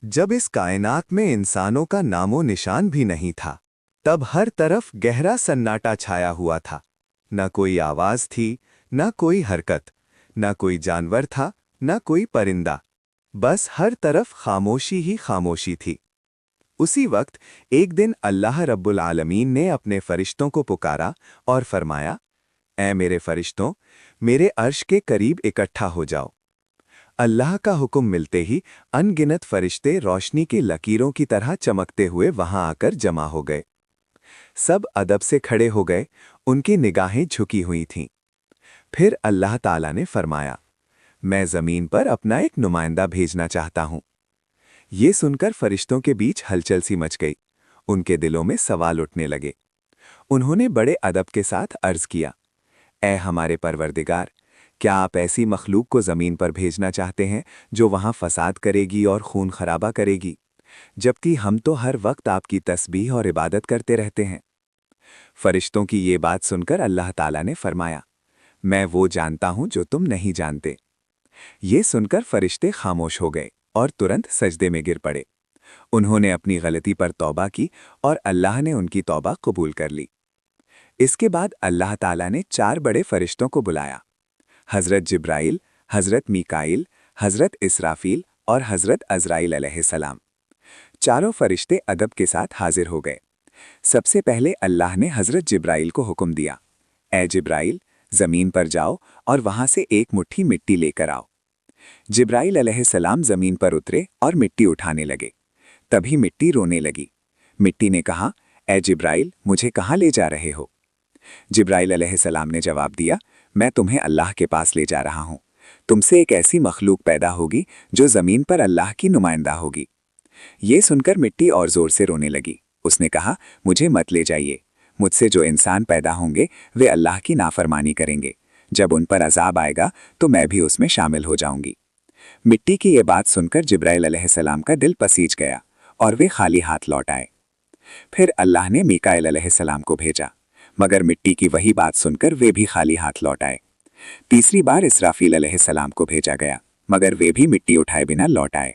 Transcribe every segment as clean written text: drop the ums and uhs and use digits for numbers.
जब इस कायनात में इंसानों का नामो निशान भी नहीं था, तब हर तरफ गहरा सन्नाटा छाया हुआ था। न कोई आवाज थी, न कोई हरकत, न कोई जानवर था, न कोई परिंदा। बस हर तरफ खामोशी ही खामोशी थी। उसी वक्त एक दिन अल्लाह रब्बुल आलमीन ने अपने फरिश्तों को पुकारा और फरमाया, ऐ मेरे फरिश्तों, मेरे अर्श के करीब इकट्ठा हो जाओ। अल्लाह का हुक्म मिलते ही अनगिनत फरिश्ते रोशनी की लकीरों की तरह चमकते हुए वहां आकर जमा हो गए। सब अदब से खड़े हो गए, उनकी निगाहें झुकी हुई थीं। फिर अल्लाह ताला ने फरमाया, मैं जमीन पर अपना एक नुमाइंदा भेजना चाहता हूं। ये सुनकर फरिश्तों के बीच हलचल सी मच गई। उनके दिलों में सवाल उठने लगे। उन्होंने बड़े अदब के साथ अर्ज किया, ऐ हमारे परवरदिगार, क्या आप ऐसी मखलूक को ज़मीन पर भेजना चाहते हैं जो वहाँ फसाद करेगी और खून खराबा करेगी, जबकि हम तो हर वक्त आपकी तस्बीह और इबादत करते रहते हैं। फरिश्तों की ये बात सुनकर अल्लाह ताला ने फरमाया, मैं वो जानता हूं जो तुम नहीं जानते। ये सुनकर फरिश्ते खामोश हो गए और तुरंत सजदे में गिर पड़े। उन्होंने अपनी गलती पर तौबा की और अल्लाह ने उनकी तौबा कबूल कर ली। इसके बाद अल्लाह ताला ने 4 बड़े फरिश्तों को बुलाया, हज़रत जिब्राइल, हज़रत मीकाइल, हज़रत इसराफील और हज़रत अज़राइल अलैहिस्सलाम। चारों फरिश्ते अदब के साथ हाजिर हो गए। सबसे पहले अल्लाह ने हज़रत जिब्राइल को हुक्म दिया, ए जिब्राइल, ज़मीन पर जाओ और वहां से एक मुट्ठी मिट्टी लेकर आओ। जिब्राइल अलैहिस्सलाम ज़मीन पर उतरे और मिट्टी उठाने लगे। तभी मिट्टी रोने लगी। मिट्टी ने कहा, ए जिब्राइल, मुझे कहाँ ले जा रहे हो? जिब्राइल अलैहिस्सलाम ने जवाब दिया, मैं तुम्हें अल्लाह के पास ले जा रहा हूँ। तुमसे एक ऐसी मखलूक पैदा होगी जो ज़मीन पर अल्लाह की नुमाइंदा होगी। ये सुनकर मिट्टी और ज़ोर से रोने लगी। उसने कहा, मुझे मत ले जाइए। मुझसे जो इंसान पैदा होंगे वे अल्लाह की नाफरमानी करेंगे। जब उन पर अजाब आएगा तो मैं भी उसमें शामिल हो जाऊंगी। मिट्टी की ये बात सुनकर जिब्राइल अलैहिस्सलाम का दिल पसीज गया और वे खाली हाथ लौट आए। फिर अल्लाह ने मीकाइल अलैहिस्सलाम को भेजा, मगर मिट्टी की वही बात सुनकर वे भी खाली हाथ लौट आए। तीसरी बार इसराफील अलैहिस्सलाम को भेजा गया, मगर वे भी मिट्टी उठाए बिना लौट आए।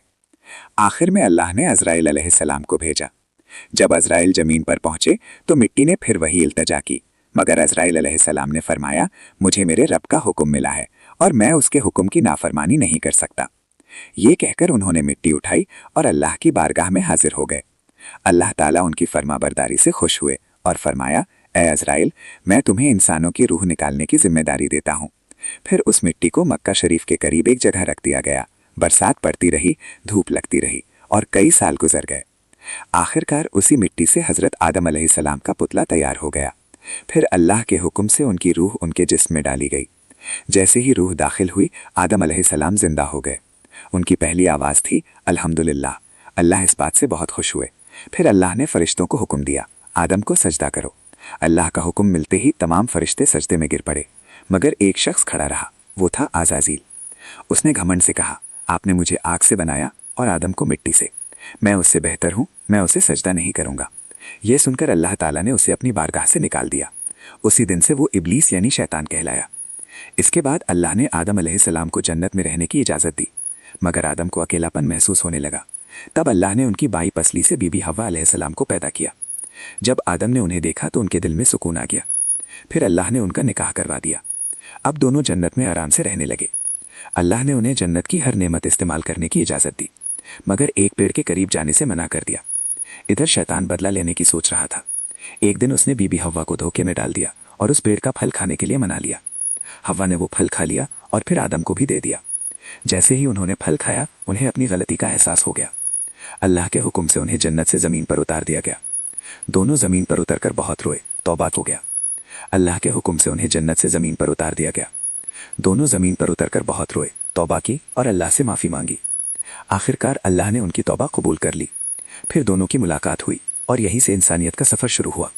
आखिर में अल्लाह ने अज़राइल अलैहिस्सलाम को भेजा। जब अज़राइल जमीन पर पहुंचे तो मिट्टी ने फिर वही इल्तजा की, मगर अज़राइल अलैहिस्सलाम ने फरमाया, मुझे मेरे रब का हुक्म मिला है और मैं उसके हुक्म की नाफरमानी नहीं कर सकता। ये कहकर उन्होंने मिट्टी उठाई और अल्लाह की बारगाह में हाजिर हो गए। अल्लाह ताला उनकी फरमाबरदारी से खुश हुए और फरमाया, ए अज़राइल, मैं तुम्हें इंसानों की रूह निकालने की जिम्मेदारी देता हूँ। फिर उस मिट्टी को मक्का शरीफ के करीब एक जगह रख दिया गया। बरसात पड़ती रही, धूप लगती रही और कई साल गुजर गए। आखिरकार उसी मिट्टी से हज़रत आदम अलैहिस्सलाम का पुतला तैयार हो गया। फिर अल्लाह के हुक्म से उनकी रूह उनके जिस्म में डाली गई। जैसे ही रूह दाखिल हुई, आदम अलैहिस्सलाम जिंदा हो गए। उनकी पहली आवाज़ थी, अल्हम्दुलिल्लाह। अल्लाह इस बात से बहुत खुश हुए। फिर अल्लाह ने फरिश्तों को हुक्म दिया, आदम को सजदा करो। अल्लाह का हुक्म मिलते ही तमाम फरिश्ते सजदे में गिर पड़े, मगर एक शख्स खड़ा रहा। वो था आज़ाज़ील। उसने घमंड से कहा, आपने मुझे आग से बनाया और आदम को मिट्टी से। मैं उससे बेहतर हूँ, मैं उसे सजदा नहीं करूँगा। यह सुनकर अल्लाह ताला ने उसे अपनी बारगाह से निकाल दिया। उसी दिन से वो इब्लीस यानी शैतान कहलाया। इसके बाद अल्लाह ने आदम अलैहिस्सलाम को जन्नत में रहने की इजाज़त दी, मगर आदम को अकेलापन महसूस होने लगा। तब अल्लाह ने उनकी बाई पसली से बीबी हव्वा अलैहिस्सलाम को पैदा किया। जब आदम ने उन्हें देखा तो उनके दिल में सुकून आ गया। फिर अल्लाह ने उनका निकाह करवा दिया। अब दोनों जन्नत में आराम से रहने लगे। अल्लाह ने उन्हें जन्नत की हर नेमत इस्तेमाल करने की इजाज़त दी, मगर एक पेड़ के करीब जाने से मना कर दिया। इधर शैतान बदला लेने की सोच रहा था। एक दिन उसने बीबी हव्वा को धोखे में डाल दिया और उस पेड़ का फल खाने के लिए मना लिया। हव्वा ने वो फल खा लिया और फिर आदम को भी दे दिया। जैसे ही उन्होंने फल खाया, उन्हें अपनी गलती का एहसास हो गया। अल्लाह के हुक्म से उन्हें जन्नत से ज़मीन पर उतार दिया गया। दोनों ज़मीन पर उतरकर बहुत रोए, तौबा हो गया। अल्लाह के हुक्म से उन्हें जन्नत से ज़मीन पर उतार दिया गया। दोनों ज़मीन पर उतरकर बहुत रोए, तौबा की और अल्लाह से माफ़ी मांगी। आखिरकार अल्लाह ने उनकी तौबा कबूल कर ली। फिर दोनों की मुलाकात हुई और यहीं से इंसानियत का सफ़र शुरू हुआ।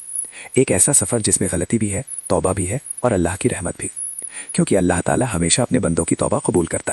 एक ऐसा सफ़र जिसमें गलती भी है, तौबा भी है और अल्लाह की रहमत भी, क्योंकि अल्लाह ताला हमेशा अपने बंदों की तौबा कबूल करता है।